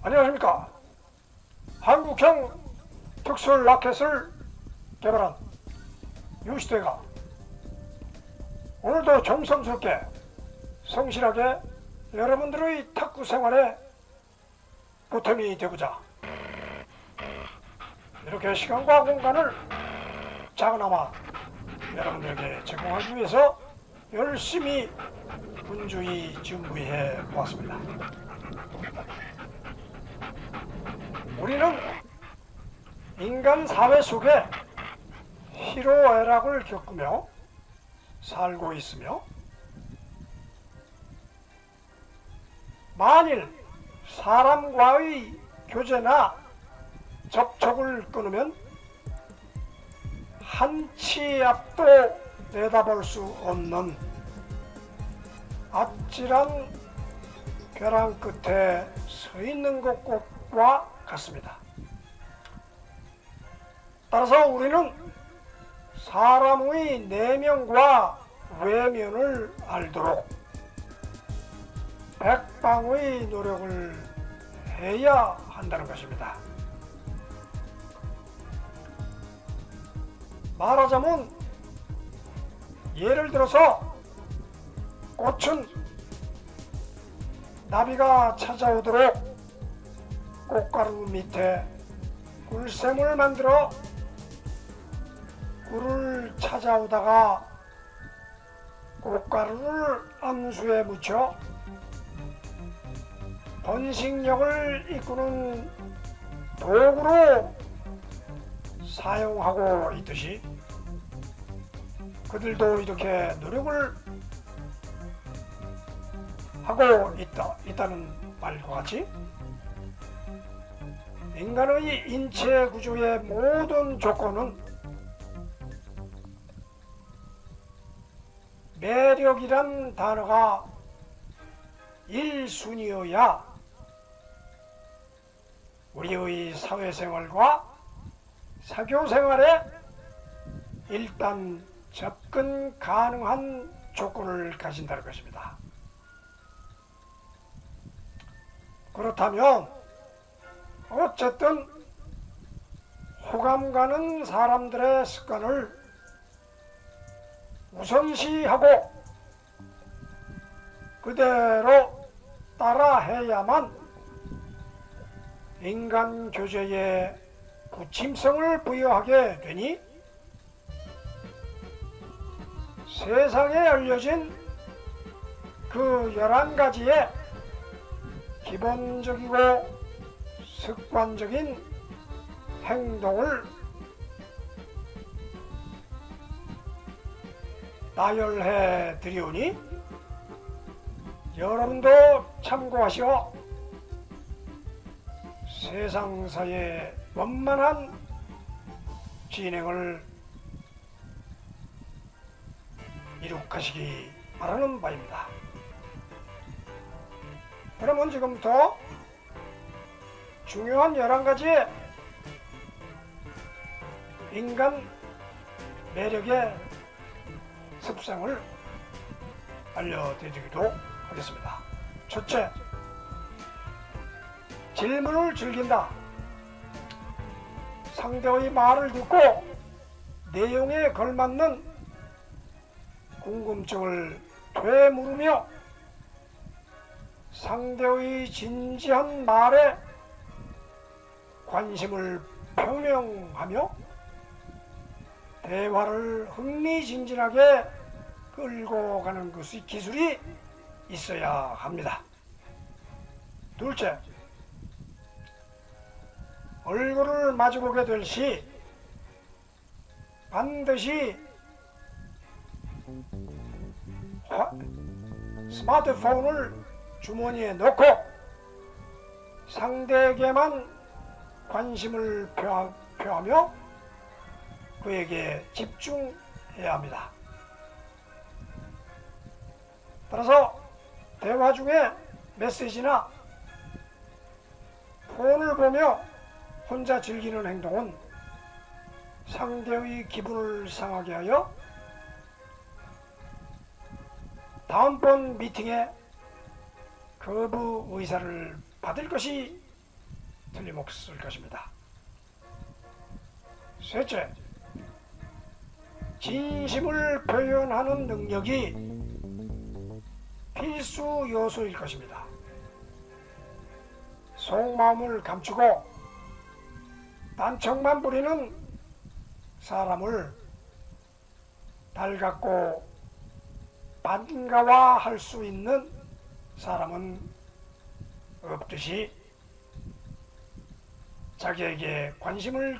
안녕하십니까. 한국형 특수 라켓을 개발한 유시대가 오늘도 정성스럽게 성실하게 여러분들의 탁구 생활에 보탬이 되고자 이렇게 시간과 공간을 작은아마 여러분들에게 제공하기 위해서 열심히 분주히 준비해 보았습니다. 우리는 인간 사회 속에 희로애락을 겪으며 살고 있으며, 만일 사람과의 교제나 접촉을 끊으면 한 치 앞도 내다볼 수 없는 아찔한 벼랑 끝에 서 있는 것과 같습니다. 따라서 우리는 사람의 내면과 외면을 알도록 백방의 노력을 해야 한다는 것입니다. 말하자면 예를 들어서 꽃은 나비가 찾아오도록 꽃가루 밑에 꿀샘을 만들어 꿀을 찾아오다가 꽃가루를 암수에 묻혀 번식력을 이끄는 도구로 사용하고 있듯이 그들도 이렇게 노력을 하고 있다는 말과 같이 인간의 인체 구조의 모든 조건은 매력이란 단어가 1순위여야 우리의 사회생활과 사교생활에 일단 접근 가능한 조건을 가진다는 것입니다. 그렇다면 어쨌든 호감 가는 사람들의 습관을 우선시하고 그대로 따라해야만 인간 교제에 부침성을 부여하게 되니 세상에 알려진 그 11가지의 기본적이고 습관적인 행동을 나열해 드리오니 여러분도 참고하시어 세상사의 원만한 진행을 이룩하시기 바라는 바입니다. 그러면 지금부터 중요한 11가지의 인간 매력의 습성을 알려드리도록 하겠습니다. 첫째, 질문을 즐긴다. 상대의 말을 듣고 내용에 걸맞는 궁금증을 되물으며 상대의 진지한 말에 관심을 표명하며 대화를 흥미진진하게 끌고 가는 것의 기술이 있어야 합니다. 둘째, 얼굴을 마주보게 될 시 반드시 스마트폰을 주머니에 넣고 상대에게만 관심을 표하며 그에게 집중해야 합니다. 따라서 대화 중에 메시지나 폰을 보며 혼자 즐기는 행동은 상대의 기분을 상하게 하여 다음번 미팅에 거부 의사를 받을 것이 틀림없을 것입니다. 셋째, 진심을 표현하는 능력이 필수 요소일 것입니다. 속마음을 감추고 딴청만 부리는 사람을 달갑고 반가워할 수 있는 사람은 없듯이 자기에게 관심을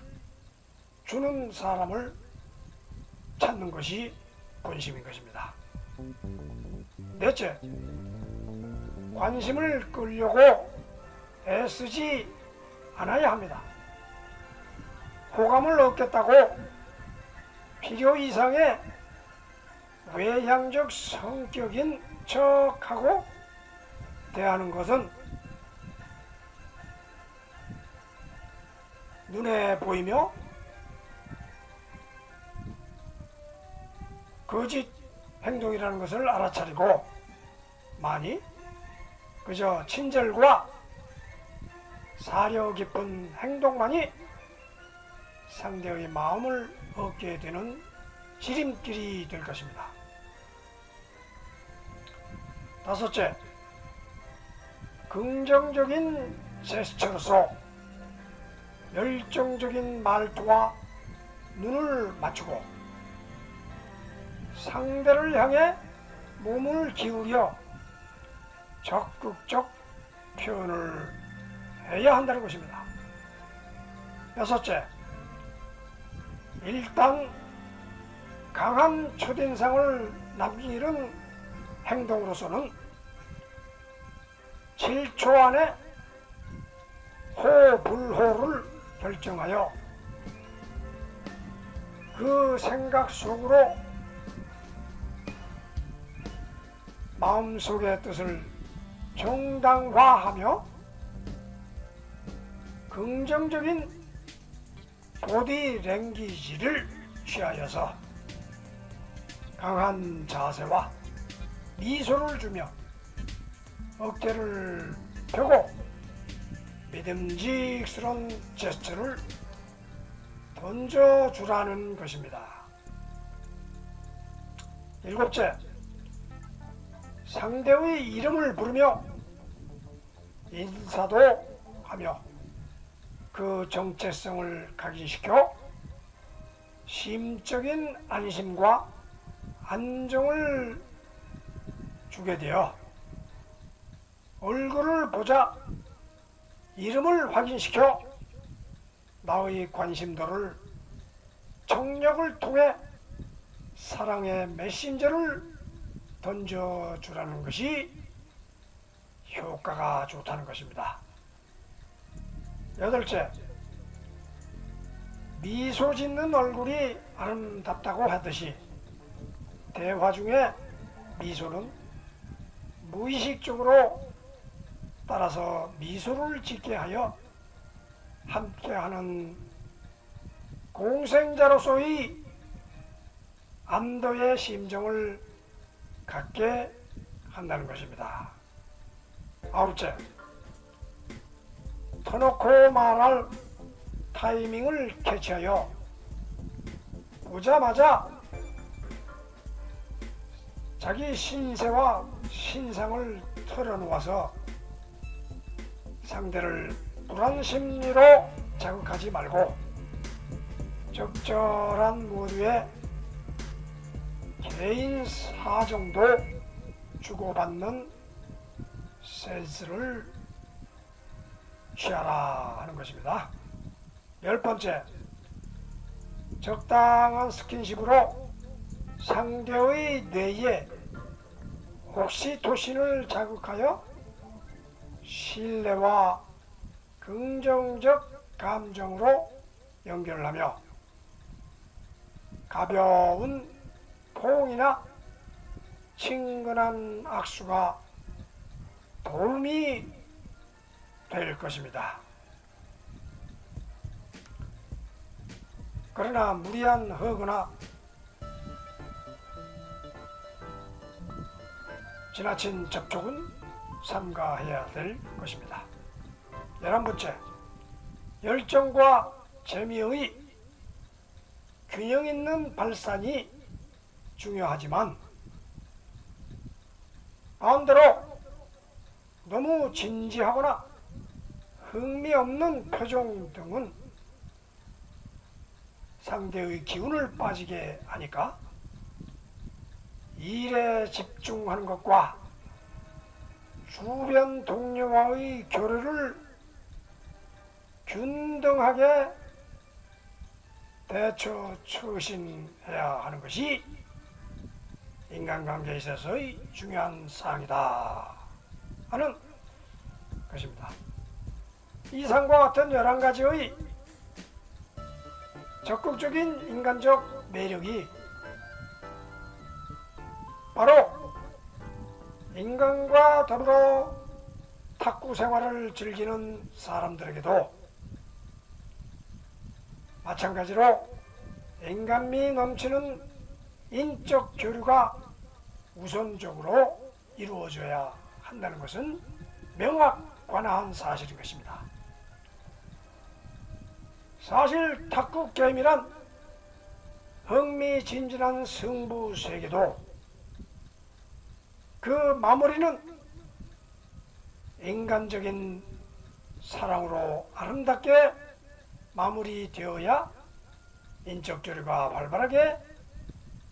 주는 사람을 찾는 것이 본심인 것입니다. 넷째, 관심을 끌려고 애쓰지 않아야 합니다. 호감을 얻겠다고 필요 이상의 외향적 성격인 척하고 대하는 것은 눈에 보이며 거짓 행동이라는 것을 알아차리고 만일 그저 친절과 사려 깊은 행동만이 상대의 마음을 얻게 되는 지름길이 될 것입니다. 다섯째, 긍정적인 제스처로서 열정적인 말투와 눈을 맞추고 상대를 향해 몸을 기울여 적극적 표현을 해야 한다는 것입니다. 여섯째, 일단 강한 첫인상을 남기는 행동으로서는 7초 안에 호불호를 결정하여 그 생각 속으로 마음속의 뜻을 정당화하며 긍정적인 보디 랭귀지를 취하여서 강한 자세와 미소를 주며 어깨를 펴고 믿음직스러운 제스처를 던져주라는 것입니다. 일곱째, 상대의 이름을 부르며 인사도 하며 그 정체성을 각인시켜 심적인 안심과 안정을 주게 되어 얼굴을 보자 이름을 확인시켜 나의 관심도를 청력을 통해 사랑의 메신저를 던져주라는 것이 효과가 좋다는 것입니다. 여덟째, 미소 짓는 얼굴이 아름답다고 하듯이 대화 중에 미소는 무의식적으로 따라서 미소를 짓게 하여 함께하는 공생자로서의 안도의 심정을 갖게 한다는 것입니다. 아홉째, 터놓고 말할 타이밍을 캐치하여 보자마자 자기 신세와 신상을 털어놓아서 상대를 불안 심리로 자극하지 말고 적절한 모두의 개인 사정도 주고받는 센스를 취하라 하는 것입니다. 열 번째, 적당한 스킨십으로 상대의 뇌에 옥시토신을 자극하여 신뢰와 긍정적 감정으로 연결하며 가벼운 포옹이나 친근한 악수가 도움이 될 것입니다. 그러나 무리한 허거나 지나친 접촉은 삼가해야 될 것입니다. 11번째, 열정과 재미의 균형 있는 발산이 중요하지만 반대로 너무 진지하거나 흥미없는 표정 등은 상대의 기운을 빠지게 하니까 일에 집중하는 것과 주변 동료와의 교류를 균등하게 대처 처신해야 하는 것이 인간관계에 있어서의 중요한 사항이다 하는 것입니다. 이상과 같은 11가지의 적극적인 인간적 매력이 바로 인간과 더불어 탁구 생활을 즐기는 사람들에게도 마찬가지로 인간미 넘치는 인적 교류가 우선적으로 이루어져야 한다는 것은 명확관화한 사실인 것입니다. 사실 탁구 게임이란 흥미진진한 승부 세계도 그 마무리는 인간적인 사랑으로 아름답게 마무리되어야 인적 교류가 활발하게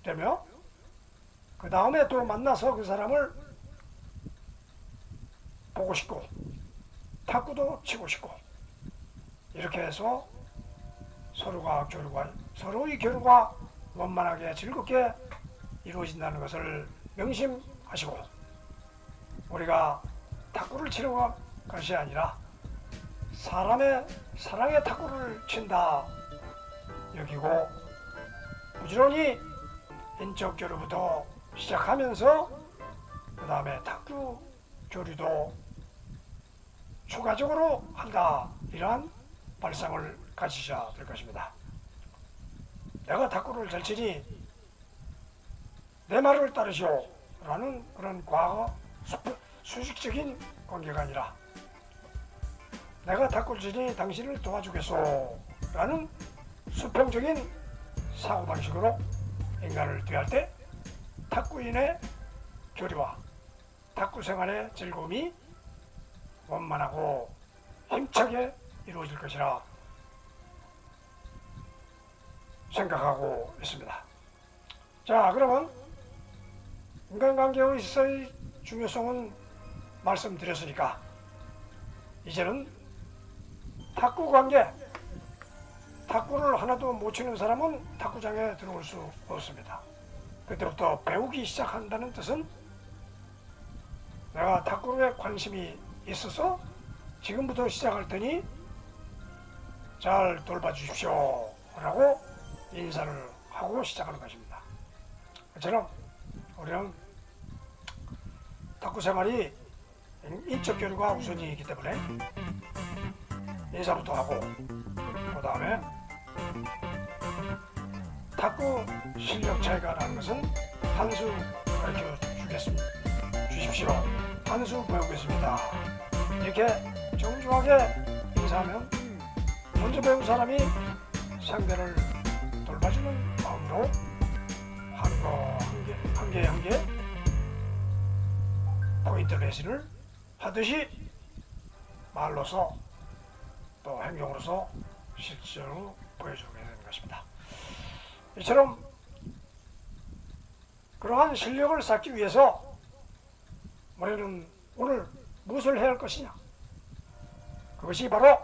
되며 그 다음에 또 만나서 그 사람을 보고 싶고 탁구도 치고 싶고 이렇게 해서 서로의 교류가 원만하게 즐겁게 이루어진다는 것을 명심하시고 우리가 탁구를 치는 것이 아니라 사람의 사랑의 탁구를 친다 여기고 부지런히 인적 교류부터 시작하면서 그 다음에 탁구 교류도 추가적으로 한다 이러한 발상을 가지셔야 될 것입니다. 내가 탁구를 잘 치니 내 말을 따르시오 라는 그런 과거 수식적인 관계가 아니라 내가 탁구를 치니 당신을 도와주겠소 라는 수평적인 사고방식으로 인간을 대할 때 탁구인의 교류와 탁구 생활의 즐거움이 원만하고 힘차게 이루어질 것이라 생각하고 있습니다. 자, 그러면 인간관계에 있어의 중요성은 말씀드렸으니까 이제는 탁구 관계, 탁구를 하나도 못 치는 사람은 탁구장에 들어올 수 없습니다. 그때부터 배우기 시작한다는 뜻은 내가 탁구에 관심이 있어서 지금부터 시작할 테니 잘 돌봐주십시오 라고 인사를 하고 시작하는 것입니다. 그처럼 우리는 탁구 생활이 인적 교류가 우선이기 때문에 인사부터 하고 그 다음에 탁구 실력 차이가 나는 것은 한 수 가르쳐 주십시오. 한 수 배우겠습니다. 이렇게 정중하게 인사하면 먼저 배운 사람이 상대를 돌봐주는 마음으로 한 개 포인트 레슨을 하듯이 말로서 또 행동으로서 실제로 보여주게 되는 것입니다. 이처럼 그러한 실력을 쌓기 위해서 우리는 오늘 무엇을 해야 할 것이냐? 그것이 바로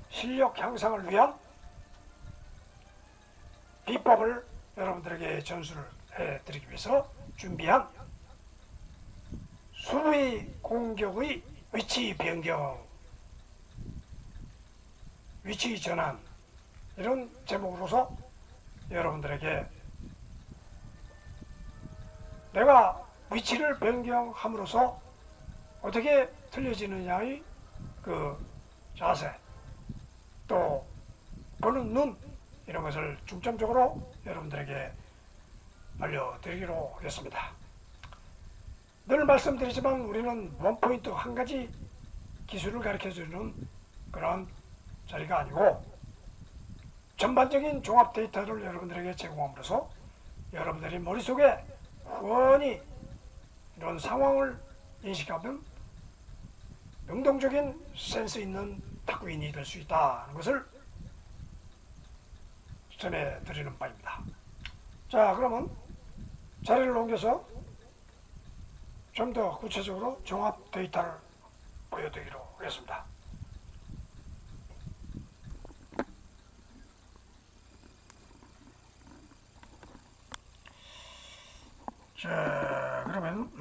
실력 향상을 위한 비법을 여러분들에게 전수를 해드리기 위해서 준비한 수비 공격의 위치 변경, 위치 전환 이런 제목으로서 여러분들에게 내가 위치를 변경함으로써 어떻게 틀려지느냐의 그 자세 또 보는 눈 이런 것을 중점적으로 여러분들에게 알려드리기로 하겠습니다. 늘 말씀드리지만 우리는 원포인트 한 가지 기술을 가르쳐주는 그런 자리가 아니고 전반적인 종합 데이터를 여러분들에게 제공함으로써 여러분들이 머릿속에 훤히 이런 상황을 인식하면 능동적인 센스 있는 탁구인이 될 수 있다는 것을 전해드리는 바입니다. 자, 그러면 자리를 옮겨서 좀 더 구체적으로 종합 데이터를 보여드리기로 하겠습니다. 자, 그러면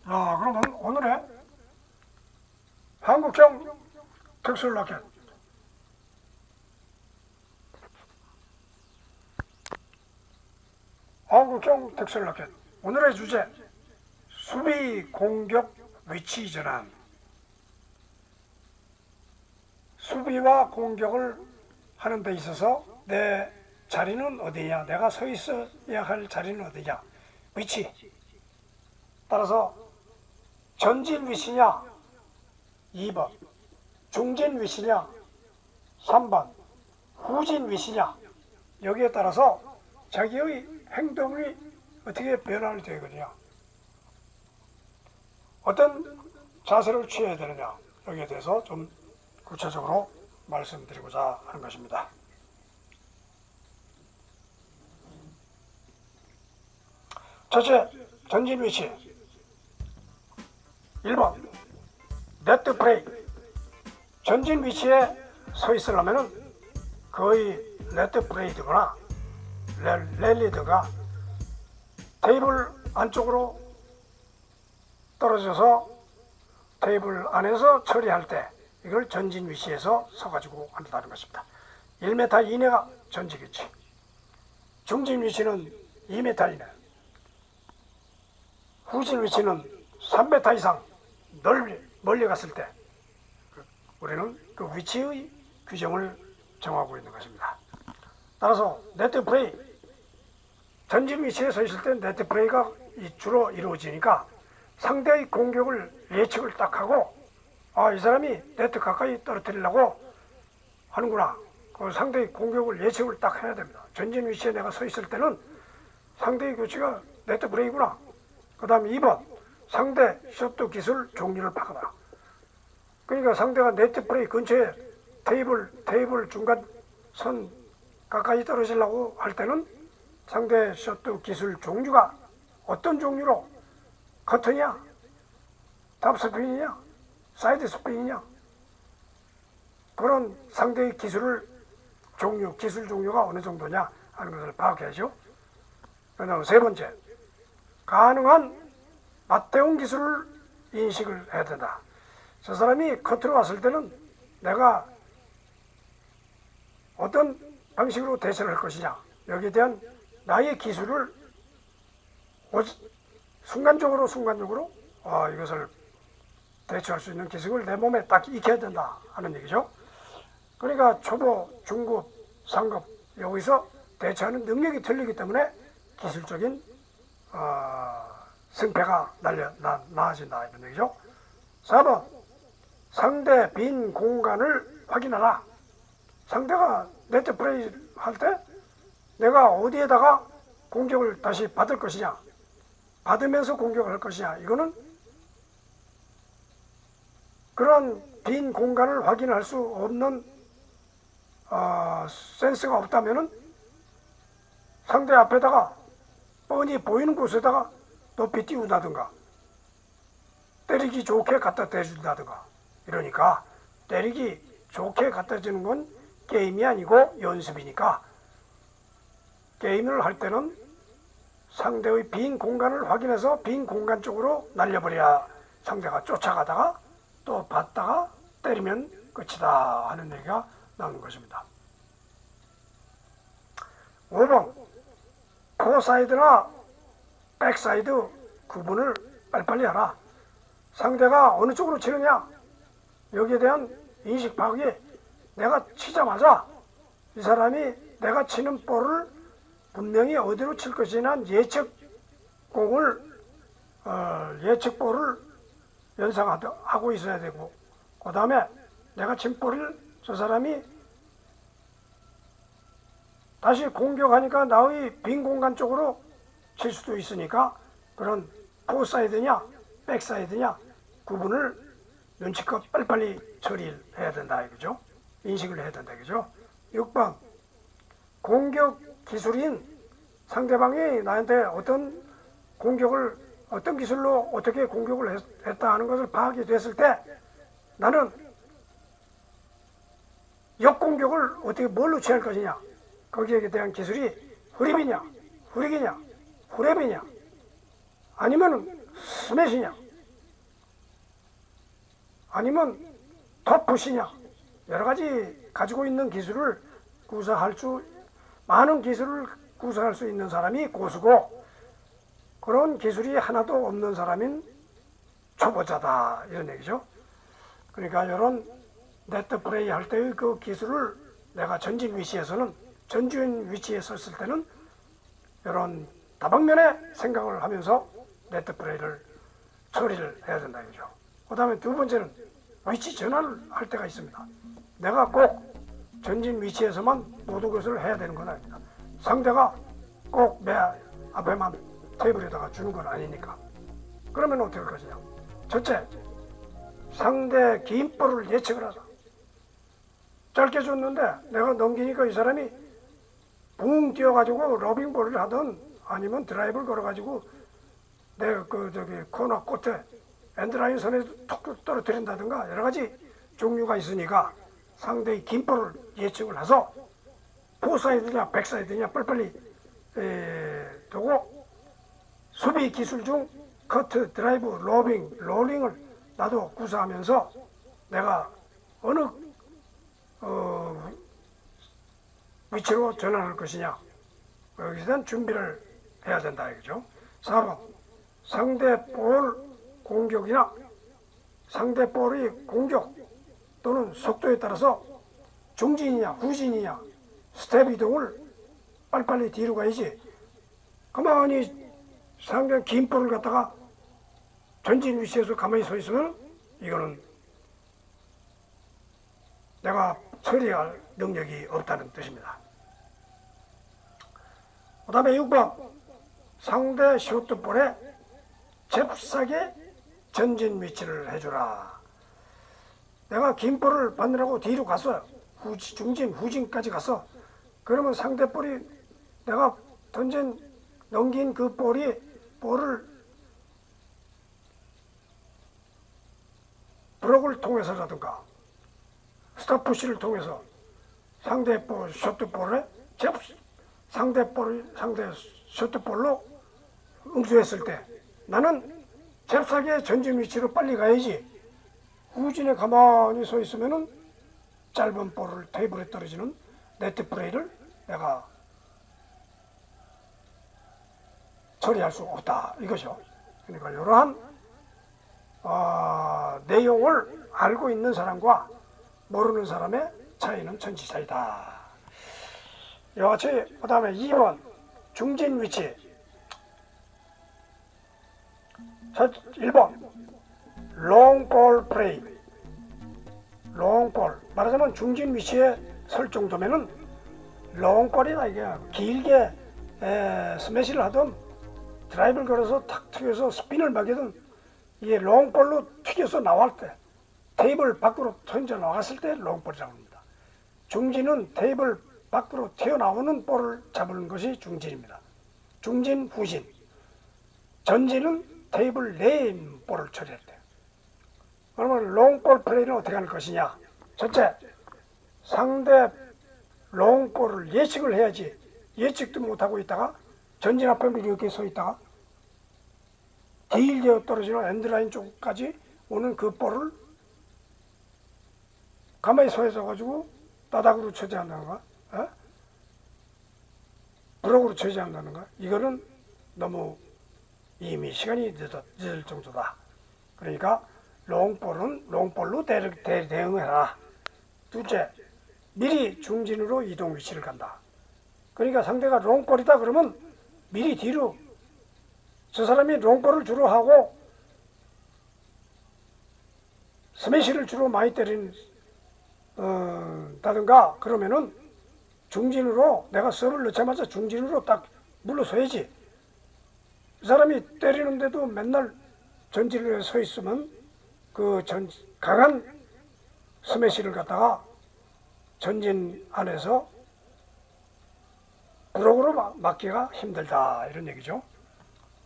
그러면 오늘의 한국형 특수라켓 오늘의 주제 수비 공격 위치 전환. 수비와 공격을 하는 데 있어서 내 자리는 어디냐, 내가 서 있어야 할 자리는 어디냐, 위치. 따라서 전진 위치냐 2번, 중진 위치냐 3번, 후진 위치냐, 여기에 따라서 자기의 행동이 어떻게 변화를 되거든요. 어떤 자세를 취해야 되느냐, 여기에 대해서 좀 구체적으로 말씀드리고자 하는 것입니다. 첫째, 전진 위치 1번 네트 플레이. 전진 위치에 서 있으려면 거의 네트 플레이드거나 랠리드가 테이블 안쪽으로 떨어져서 테이블 안에서 처리할 때 이걸 전진 위치에서 서가지고 한다는 것입니다. 1m 이내가 전진 위치, 중진 위치는 2m 이내, 후진 위치는 3m 이상 멀리 갔을 때 우리는 그 위치의 규정을 정하고 있는 것입니다. 따라서 네트 플레이, 전진 위치에 서 있을 때 네트 플레이가 주로 이루어지니까 상대의 공격을 예측을 딱 하고, 이 사람이 네트 가까이 떨어뜨리려고 하는구나, 그 상대의 공격을 예측을 딱 해야 됩니다. 전진 위치에 내가 서 있을 때는 상대의 교체가 네트 플레이구나. 그 다음 2번 상대 셔트 기술 종류를 바꿔라. 그러니까 상대가 네트 플레이 근처에 테이블 중간 선 가까이 떨어지려고 할 때는 상대 셔트 기술 종류가 어떤 종류로, 커트냐, 탑스핀이냐, 사이드 스핀이냐, 그런 상대의 기술 종류가 어느 정도냐 하는 것을 파악해야죠. 그 다음 세 번째, 가능한 맞대응 기술을 인식을 해야 된다. 저 사람이 커트로 왔을 때는 내가 어떤 방식으로 대처를 할 것이냐, 여기에 대한 나의 기술을 순간적으로 이것을 대처할 수 있는 기술을 내 몸에 딱 익혀야 된다 하는 얘기죠. 그러니까 초보, 중급, 상급 여기서 대처하는 능력이 틀리기 때문에 기술적인 승패가 나아진다 이런 얘기죠. 4번 상대 빈 공간을 확인하라. 상대가 네트 플레이 할 때 내가 어디에다가 공격을 다시 받을 것이냐, 받으면서 공격을 할 것이냐, 이거는 그런 빈 공간을 확인할 수 없는 센스가 없다면은 상대 앞에다가 뻔히 보이는 곳에다가 높이 띄운다든가 때리기 좋게 갖다 대준다든가, 이러니까 때리기 좋게 갖다 주는 건 게임이 아니고 연습이니까 게임을 할 때는 상대의 빈 공간을 확인해서 빈 공간 쪽으로 날려버려야 상대가 쫓아가다가 또 받다가 때리면 끝이다 하는 얘기가 나오는 것입니다. 5번 포사이드나 백사이드 구분을 빨리빨리 하라. 상대가 어느 쪽으로 치느냐, 여기에 대한 인식 파악이, 내가 치자마자 이 사람이 내가 치는 볼을 분명히 어디로 칠 것이냐는 예측 공을 예측볼을 연상하고 있어야 되고, 그 다음에 내가 친 볼을 저 사람이 다시 공격하니까 나의 빈 공간 쪽으로 칠 수도 있으니까 그런 포사이드냐 백사이드냐 구분을 눈치껏 빨리빨리 처리를 해야 된다 이거죠. 인식을 해야 된다 이거죠. 6번 공격 기술인 상대방이 나한테 어떤 기술로 어떻게 공격을 했다 하는 것을 파악이 됐을 때 나는 역공격을 어떻게 뭘로 취할 것이냐, 거기에 대한 기술이 흐립이냐 흐릭이냐 후랩이냐 아니면 스매시냐 아니면 톱푸시냐, 여러가지 가지고 있는 기술을 많은 기술을 구사할 수 있는 사람이 고수고, 그런 기술이 하나도 없는 사람인 초보자다 이런 얘기죠. 그러니까 이런 네트 플레이 할 때의 그 기술을 내가 전진 위치에 섰을 때는 이런 다방면의 생각을 하면서 네트 플레이를 처리를 해야 된다 이거죠. 그 다음에 두 번째는 위치 전환을 할 때가 있습니다. 내가 꼭 전진 위치에서만 모든 것을 해야 되는 건 아닙니다. 상대가 꼭 내 앞에만 테이블에다가 주는 건 아니니까. 그러면 어떻게 할 것이냐. 첫째, 상대 긴 볼을 예측을 하자. 짧게 줬는데 내가 넘기니까 이 사람이 붕 뛰어가지고 러빙볼을 하든 아니면 드라이브를 걸어가지고 내 코너 끝에 엔드라인 선에 톡 떨어뜨린다든가 여러가지 종류가 있으니까 상대의 긴 볼을 예측을 해서 포사이드냐 백사이드냐 빨리빨리 두고 수비 기술 중 커트, 드라이브, 로빙, 롤링을 나도 구사하면서 내가 어느 위치로 전환할 것이냐, 여기서 대한 준비를 해야 된다 이거죠. 4번 상대 볼 공격이나 상대 볼의 공격 또는 속도에 따라서 중진이냐 후진이냐 스텝 이동을 빨리빨리 뒤로 가야지 가만히 상대 긴 볼을 갖다가 전진 위치에서 가만히 서 있으면 이거는 내가 처리할 능력이 없다는 뜻입니다. 그 다음에 6번 상대 슈트볼에 잽싸게 전진 위치를 해주라. 내가 긴 볼을 받느라고 뒤로 갔어요. 중진, 후진까지 갔어. 그러면 상대 볼이 내가 넘긴 그 볼을 브록을 통해서라든가 스톱푸시를 통해서 상대 볼, 셔트볼에 상대 셔트볼로 응수했을 때 나는 잽싸게 전진 위치로 빨리 가야지. 후진에 가만히 서 있으면은 짧은 볼을 테이블에 떨어지는 네트 플레이를 내가 처리할 수 없다 이것이요. 그러니까 이러한 내용을 알고 있는 사람과 모르는 사람의 차이는 천지차이다. 이와 같이 그 다음에 2번 중진 위치. 1번 롱볼 플레이. 롱볼 말하자면 중진 위치에 설 정도면은 롱볼이나 이게 길게 스매시를 하든 드라이브를 걸어서 탁 튀겨서 스핀을 막이든 이게 롱볼로 튀겨서 나올 때 테이블 밖으로 던져 나갔을 때 롱볼이라고 합니다. 중진은 테이블 밖으로 튀어나오는 볼을 잡는 것이 중진입니다. 중진, 후진. 전진은 테이블 내에 볼을 처리할 때. 그러면 롱볼 플레이는 어떻게 할 것이냐. 첫째, 상대 롱볼을 예측을 해야지. 예측도 못하고 있다가 전진 앞에 이렇게 서 있다가 길게 떨어지는 엔드라인 쪽까지 오는 그 볼을 가만히 서 있어가지고 따닥으로 처지한다는가, 브록으로 처지한다는가, 이거는 너무 이미 시간이 늦을 정도다. 그러니까 롱볼은 롱볼로 대응해라. 둘째, 미리 중진으로 이동 위치를 간다. 그러니까 상대가 롱볼이다 그러면 미리 뒤로 저 사람이 롱볼을 주로 하고 스매시를 주로 많이 때리는 다든가 그러면은 중진으로 내가 서브를 넣자마자 중진으로 딱 물러서야지. 이 사람이 때리는데도 맨날 전진을 서 있으면 그 강한 스매시를 갖다가 전진 안에서 브록으로 막기가 힘들다 이런 얘기죠.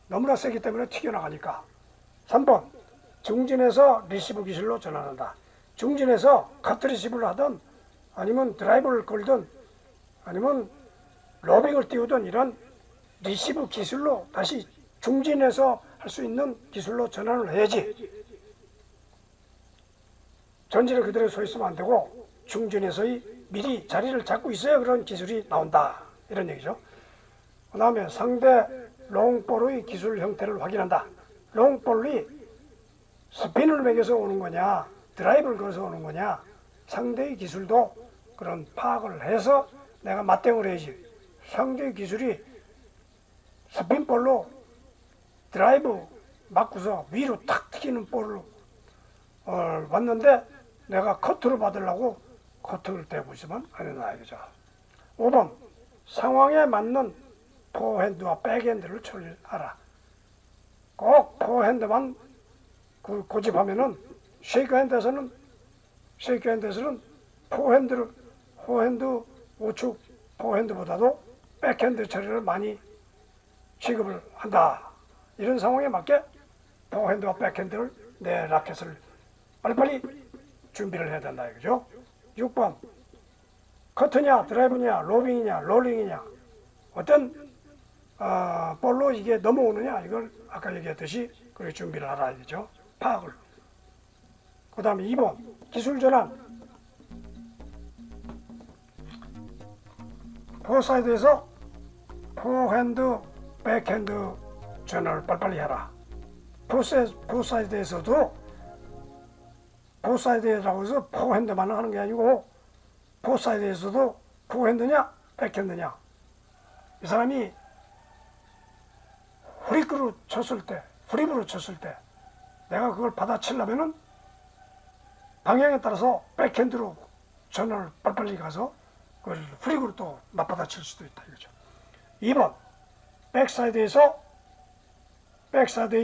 너무나 세기 때문에 튀겨나가니까. 3번 중진에서 리시브 기술로 전환한다. 중진에서 카트 리시브를 하든 아니면 드라이브를 걸든 아니면 로빙을 띄우든 이런 리시브 기술로 다시 중진에서 할 수 있는 기술로 전환을 해야지. 전진에 그대로 서 있으면 안 되고 중진에서의 미리 자리를 잡고 있어야 그런 기술이 나온다 이런 얘기죠. 그 다음에 상대 롱볼의 기술 형태를 확인한다. 롱볼이 스핀을 매겨서 오는 거냐 드라이브를 걸어서 오는 거냐 상대의 기술도 그런 파악을 해서 내가 맞대응을 해야지. 상대의 기술이 스핀볼로 드라이브 맞고서 위로 탁 튀기는 볼로 왔는데 내가 커트를 받으려고 커트를 대고 있으면 안 된다 이거죠. 5번 상황에 맞는 포핸드와 백핸드를 처리하라. 꼭 포핸드만 고집하면은 쉐이크핸드에서는 포핸드 우측 포핸드보다도 백핸드 처리를 많이 취급을 한다. 이런 상황에 맞게 포핸드와 백핸드를 내 라켓을 빨리빨리 준비를 해야 된다 이거죠. 6번 커트냐 드라이브냐 로빙이냐 롤링이냐 어떤 볼로 이게 넘어오느냐 이걸 아까 얘기했듯이 그렇게 준비를 하라 이거죠. 파악을. 그 다음에 2번 기술 전환. 포사이드에서 포핸드 백핸드 전환을 빨리빨리 해라. 포사이드에서도 포사이드라고 해서 포핸드만 하는 게 아니고 포사이드에서도 포핸드냐 백핸드냐 이 사람이 후리크로 쳤을 때 프립으로 쳤을 때 내가 그걸 받아치려면은 방향에 따라서 백핸드로 전환을 빨리빨리 가서 그걸 프립으로 또 맞받아칠 수도 있다 이거죠. 2번 백사이드에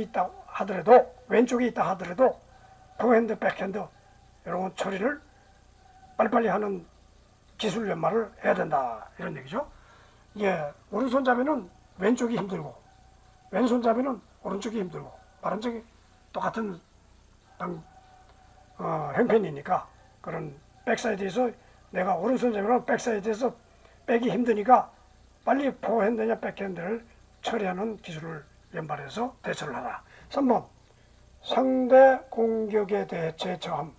있다 하더라도 왼쪽에 있다 하더라도 포핸드 백핸드 이런 처리를 빨리빨리 하는 기술 연마를 해야 된다 이런 얘기죠. 예, 오른손잡이는 왼쪽이 힘들고 왼손잡이는 오른쪽이 힘들고 바른쪽이 똑같은 형편이니까 그런 백사이드에서 내가 오른손잡이랑 백사이드에서 백이 힘드니까 빨리 포핸드냐 백핸드를 처리하는 기술을 연발해서 대처를 하라. 3번 상대 공격에 대해 대처함.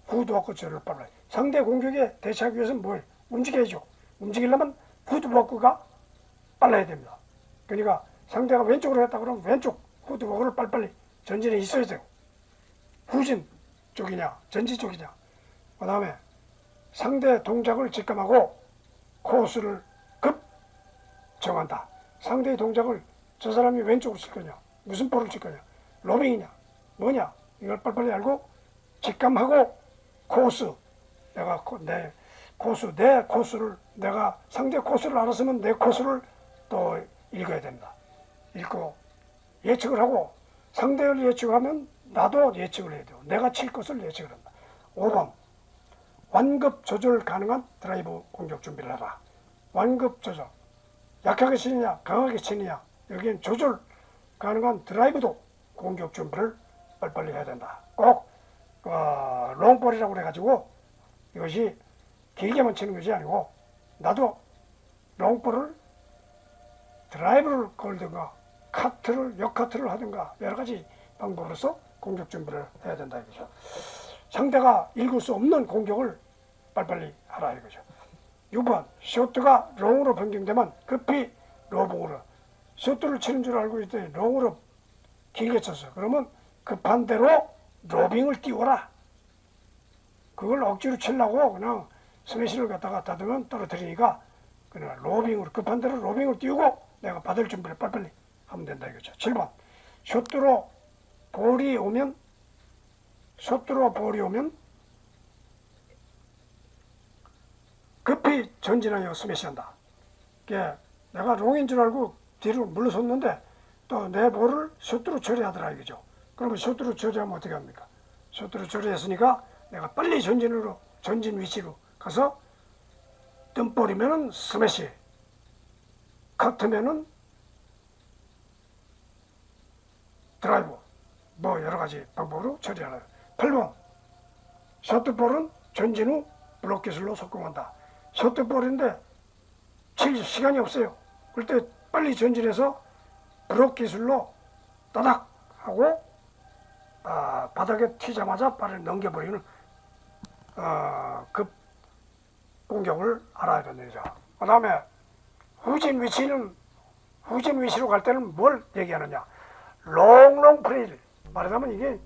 후드워크 처리를 빨리. 상대 공격에 대처하기 위해서는 뭘 움직여야죠. 움직이려면 후드워크가 빨라야 됩니다. 그러니까 상대가 왼쪽으로 했다 그러면 왼쪽 후드워크를 빨리빨리 전진에 있어야 되고 후진 쪽이냐 전진 쪽이냐 그 다음에 상대 동작을 직감하고 코스를 급 정한다. 상대의 동작을 저 사람이 왼쪽으로 칠 거냐 무슨 볼을 칠 거냐 로빙이냐 뭐냐 이걸 빨리빨리 알고 직감하고 코스 내 코스를 내가 상대 코스를 알았으면 내 코스를 또 읽어야 됩니다. 읽고 예측을 하고 상대를 예측하면 나도 예측을 해야 돼요. 내가 칠 것을 예측을 한다. 5번 완급 조절 가능한 드라이브 공격 준비를 하라. 완급 조절 약하게 치느냐 강하게 치느냐 여기엔 조절 가능한 드라이브도 공격 준비를 빨리빨리 해야 된다. 꼭 롱볼이라고 그래가지고 이것이 길게만 치는 것이 아니고 나도 롱볼을 드라이브를 걸든가 역카트를 하든가 여러 가지 방법으로서 공격 준비를 해야 된다 이거죠. 상대가 읽을 수 없는 공격을 빨리빨리 하라 이거죠. 6번 쇼트가 롱으로 변경되면 급히 로빙으로 쇼트를 치는 줄 알고 있더니 롱으로 길게 쳤어. 그러면 급한 대로 로빙을 띄워라. 그걸 억지로 치려고 그냥 스매시를 갖다가 다듬으면 떨어뜨리니까 그냥 로빙으로 급한 대로 로빙을 띄우고 내가 받을 준비를 빨리빨리 하면 된다 이거죠. 7번 숏으로 볼이 오면 급히 전진하여 스매시한다. 이게 내가 롱인 줄 알고 뒤로 물러섰는데 또 내 볼을 숏으로 처리하더라 이거죠. 그러면 숏으로 처리하면 어떻게 합니까? 숏으로 처리했으니까 내가 빨리 전진 위치로 가서 뜸볼이면은 스매시, 커트면은 드라이브, 뭐 여러가지 방법으로 처리하라. 8번 셔트볼은 전진 후 블록 기술로 속공한다. 셔트볼인데 칠 시간이 없어요. 그럴 때 빨리 전진해서 블록 기술로 따닥 하고 바닥에 튀자마자 발을 넘겨버리는 급 공격을 알아야 되는 거죠. 그 다음에 후진 위치로 갈 때는 뭘 얘기하느냐. 롱 플레이를 말하자면 이게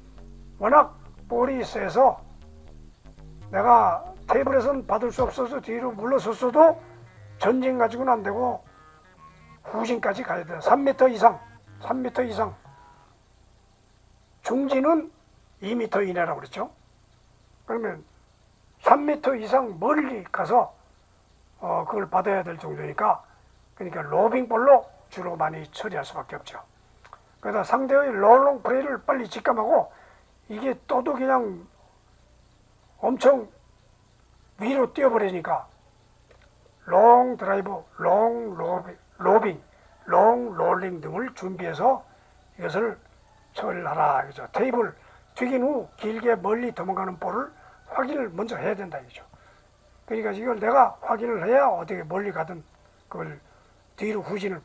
워낙 볼이 세서 내가 테이블에서는 받을 수 없어서 뒤로 물러섰어도 전진 가지고는 안 되고 후진까지 가야 돼요. 3m 이상. 중진은 2m 이내라고 그랬죠. 그러면 3m 이상 멀리 가서 그걸 받아야 될 정도니까, 그러니까 로빙볼로 주로 많이 처리할 수밖에 없죠. 그러다 상대의 롱 플레이를 빨리 직감하고 이게 또도 그냥 엄청 위로 뛰어버리니까 롱 드라이브, 롱 로빙, 롱 롤링 등을 준비해서 이것을 처리를 하라 이거죠. 테이블 튀긴 후 길게 멀리 도망가는 볼을 확인을 먼저 해야 된다 이거죠. 그러니까 이걸 내가 확인을 해야 어떻게 멀리 가든 그걸 뒤로 후진을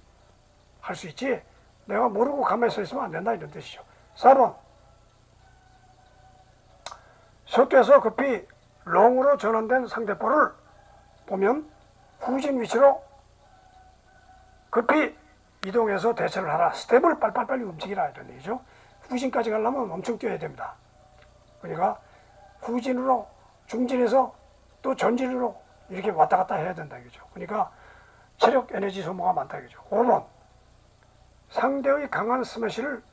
할 수 있지, 내가 모르고 가만히 서 있으면 안 된다 이런 뜻이죠. 4번 숏에서 급히 롱으로 전환된 상대볼을 보면 후진 위치로 급히 이동해서 대처를 하라. 스텝을 빨리 움직이라 이런 얘기죠. 후진까지 가려면 엄청 뛰어야 됩니다. 그러니까 후진으로 중진해서 또 전진으로 이렇게 왔다 갔다 해야 된다 이거죠. 그러니까 체력 에너지 소모가 많다 이거죠. 5번 상대의 강한 스매시를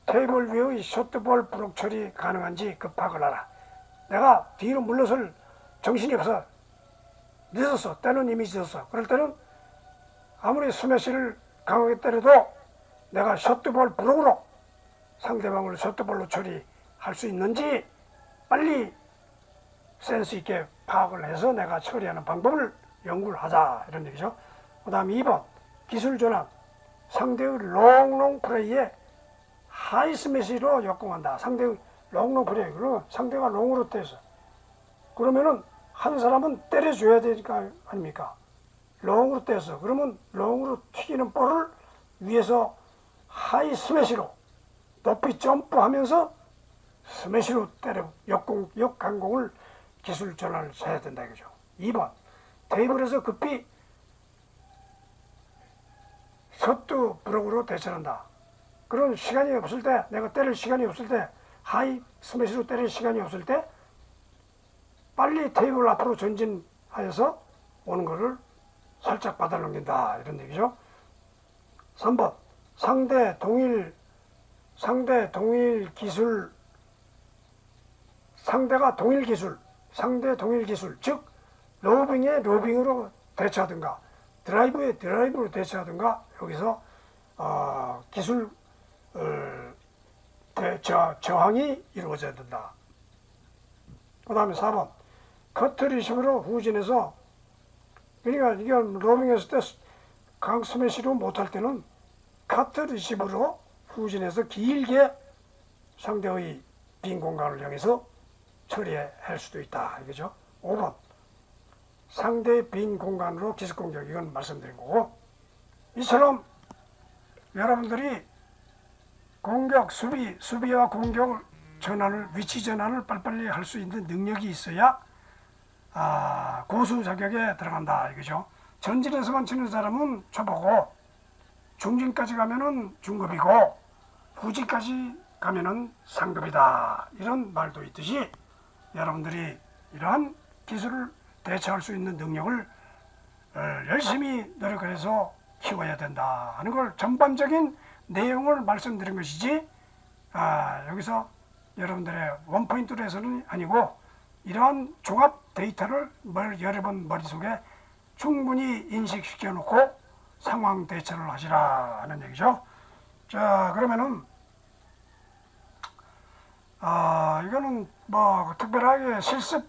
테이블 위의 숏볼 브록 처리 가능한지 급파악을 하라. 내가 뒤로 물러설 정신이 없어. 늦었어. 때는 이미 늦었어. 그럴 때는 아무리 스매시를 강하게 때려도 내가 숏볼 브록으로 상대방을 숏볼로 처리할 수 있는지 빨리 센스 있게 파악을 해서 내가 처리하는 방법을 연구를 하자 이런 얘기죠. 그 다음 2번 기술 전환. 상대의 롱 플레이에 하이 스매시로 역공한다. 상대의 롱 플레이. 그러면 상대가 롱으로 떼서 그러면은 한 사람은 때려줘야 되니까 아닙니까? 롱으로 떼서 그러면 롱으로 튀기는 볼을 위에서 하이 스매시로 높이 점프하면서 스매시로 때려 역강공을 기술 전환을 해야 된다 이거죠. 2번 테이블에서 급히 셔트 브록으로 대처한다. 그런 시간이 없을 때, 내가 때릴 시간이 없을 때, 하이 스매시로 때릴 시간이 없을 때 빨리 테이블 앞으로 전진하여서 오는 것을 살짝 받아 넘긴다 이런 얘기죠. 3번 상대 동일 기술, 상대 동일 기술, 즉 로빙에 로빙으로 대처하든가 드라이브에 드라이브로 대처하든가 여기서 기술 저항이 이루어져야 된다. 그 다음에 4번 커트 리시브로 후진해서, 그러니까 이게 로빙했을 때 강 스매시로 못할 때는 커트 리시브로 후진해서 길게 상대의 빈 공간을 향해서 처리할 수도 있다 이거죠. 5번 상대의 빈 공간으로 기습 공격, 이건 말씀드린 거고, 이처럼 여러분들이 공격, 수비와 공격 전환을, 위치 전환을 빨리빨리 할 수 있는 능력이 있어야 고수 자격에 들어간다 이거죠. 전진에서만 치는 사람은 초보고, 중진까지 가면은 중급이고, 후진까지 가면은 상급이다 이런 말도 있듯이 여러분들이 이러한 기술을 대처할 수 있는 능력을 열심히 노력을 해서 키워야 된다 하는 걸 전반적인 내용을 말씀드린 것이지 여기서 여러분들의 원포인트로 해서는 아니고 이러한 종합 데이터를 여러분 머릿속에 충분히 인식시켜 놓고 상황 대처를 하시라 하는 얘기죠. 자, 그러면은 이거는 뭐 특별하게 실습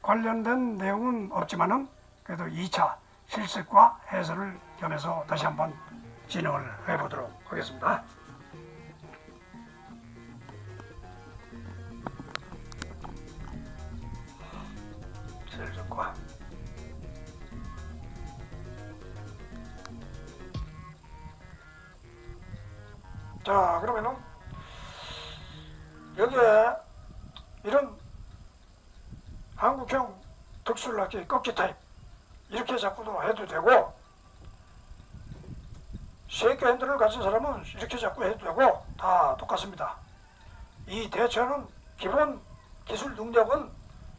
관련된 내용은 없지만은 그래도 2차 실습과 해설을 겸해서 다시 한번 진행을 해보도록 하겠습니다. 실습과 자, 그러면은 여기에 이런 한국형 특수락기 꺾기 타입 이렇게 자꾸도 해도 되고, 쉐이크 핸들을 가진 사람은 이렇게 자꾸 해도 되고 다 똑같습니다. 이 대처는 기본 기술 능력은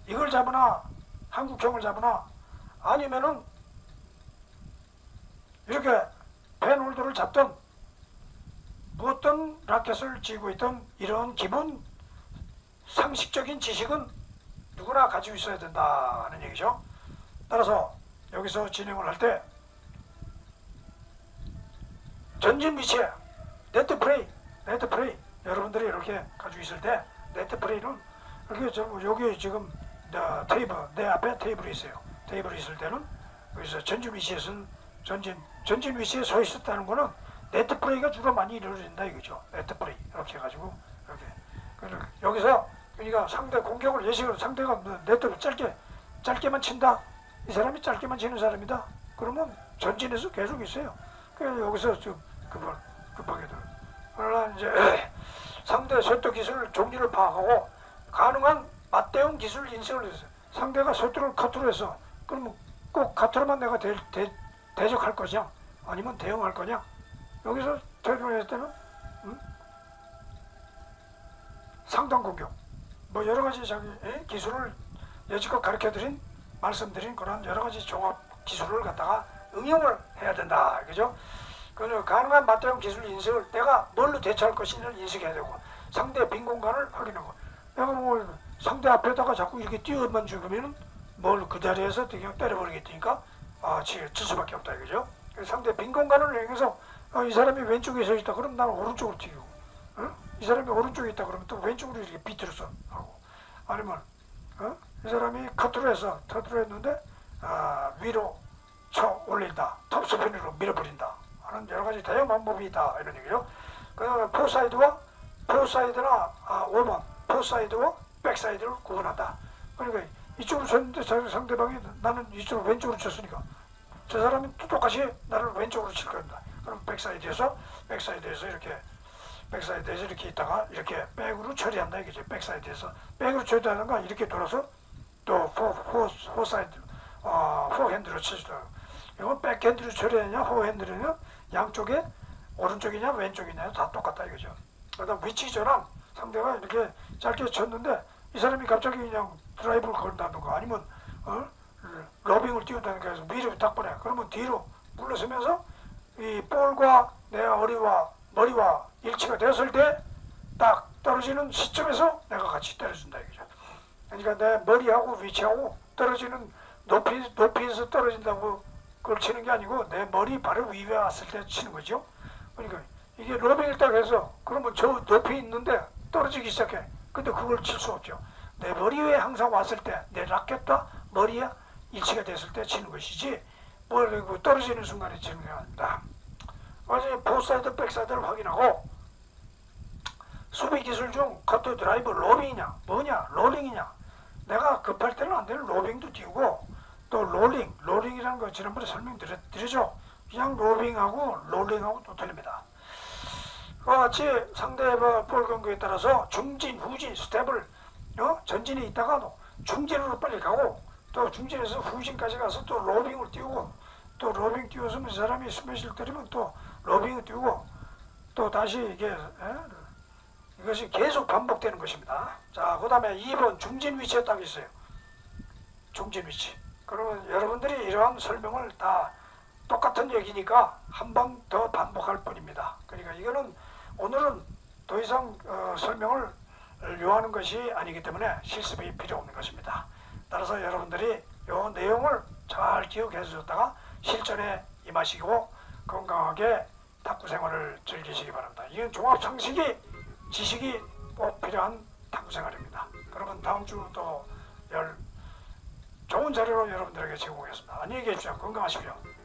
이걸 잡으나 한국형을 잡으나 아니면은 이렇게 펜홀더를 잡던 어떤 라켓을 쥐고 있던 이런 기본 상식적인 지식은 누구나 가지고 있어야 된다는 얘기죠. 따라서 여기서 진행을 할 때 전진 위치에 네트 플레이 여러분들이 이렇게 가지고 있을 때 네트 플레이는 이렇게 여기 지금 내 앞에 테이블이 있어요. 테이블이 있을 때는 여기서 전진 위치에서는 전진 위치에 서 있었다는 거는 네트 플레이가 주로 많이 이루어진다 이거죠. 네트 플레이 이렇게 해가지고 이렇게 여기서 그러니까 상대 공격을 예식으로 상대가 네트를 짧게만 친다. 이 사람이 짧게만 치는 사람이다. 그러면 전진해서 계속 있어요. 그래서 여기서 좀 급하게 들어. 그러나 이제 상대 셔터 기술 종류를 파악하고 가능한 맞대응 기술 인식을 해서 상대가 셔터를 카트로 해서 그러면 꼭 카트로만 내가 대적할 거냐 아니면 대응할 거냐. 여기서 대응했을 때는 상단 공격 뭐 여러가지 자기 기술을 여지껏 가르쳐드린 말씀드린 그런 여러가지 종합 기술을 갖다가 응용을 해야 된다. 그죠? 그 가능한 맞대응 기술 인식을 내가 뭘로 대처할 것인지를 인식해야 되고 상대 빈 공간을 확인하고 내가 뭐 상대 앞에다가 자꾸 이렇게 띄워만 죽으면은 뭘 그 자리에서 그냥 때려버리겠다니까 칠 수밖에 없다. 그죠? 상대 빈 공간을 이용해서 이 사람이 왼쪽에 서 있다 그러면 나는 오른쪽으로 튀고 이 사람이 오른쪽에 있다 그러면 또 왼쪽으로 이렇게 비틀어서 하고 아니면 이 사람이 커트로 해서 터트로 했는데 위로 쳐 올린다 톱스핀으로 밀어버린다 하는 여러가지 다양한 방법이 있다 이런 얘기죠. 그 다음에 포사이드나 5번 포사이드와 백사이드를 구분한다. 그러니까 이쪽으로 쳤는데 상대방이 나는 이쪽으로 왼쪽으로 쳤으니까 저 사람이 또 똑같이 나를 왼쪽으로 칠 겁니다. 그럼 백사이드에서 이렇게 있다가 이렇게 백으로 처리한다 이거죠. 백사이드에서 백으로 처리하다가 이렇게 돌아서 또 포핸드로 치죠. 이건 백핸드로 처리하냐 포핸드로냐 양쪽에 오른쪽이냐 왼쪽이냐 다 똑같다 이거죠. 그다음 위치조랑 상대가 이렇게 짧게 쳤는데 이 사람이 갑자기 그냥 드라이브를 걸는다든가 아니면 러빙을 띄운다든가 해서 위로 딱 보내. 그러면 뒤로 물러서면서 이 볼과 내 머리와 일치가 됐을 때 딱 떨어지는 시점에서 내가 같이 때려준다 이거죠. 그러니까 내 머리하고 위치하고 떨어지는 높이에서 떨어진다고 그걸 치는 게 아니고 내 머리 바로 위에 왔을 때 치는 거죠. 그러니까 이게 러빙을 딱 해서 그러면 저 높이 있는데 떨어지기 시작해. 근데 그걸 칠 수 없죠. 내 머리 위에 항상 왔을 때 내 라켓과 머리에 일치가 됐을 때 치는 것이지 뭐 떨어지는 순간에 치는 게 아닙니다. 그래서 포사이드 백사이드를 확인하고 수비 기술 중 커트 드라이브 로빙이냐 뭐냐 롤링이냐 내가 급할 때는 안 되는 로빙도 띄우고 또 롤링이라는 거 지난번에 설명드렸죠. 그냥 로빙하고 롤링하고 또 틀립니다. 그와 같이 상대의 볼 경기에 따라서 중진 후진 스텝을 전진에 있다가 중진으로 빨리 가고 또 중진에서 후진까지 가서 또 로빙을 띄우고 또 로빙 띄워서 이 사람이 스매시를 때리면 또 로빙을 띄우고 또 다시 이것이 계속 반복되는 것입니다. 자, 그 다음에 2번 중진 위치에 딱 있어요. 중진 위치. 그러면 여러분들이 이러한 설명을 다 똑같은 얘기니까 한 번 더 반복할 뿐입니다. 그러니까 이거는 오늘은 더 이상 설명을 요하는 것이 아니기 때문에 실습이 필요 없는 것입니다. 따라서 여러분들이 이 내용을 잘 기억해 주셨다가 실전에 임하시고 건강하게 탁구 생활을 즐기시기 바랍니다. 이건 종합 상식이 지식이 꼭 필요한 탁구 생활입니다. 그러면 다음 주 또 좋은 자료로 여러분들에게 제공하겠습니다. 안녕히 계십시오. 건강하십시오.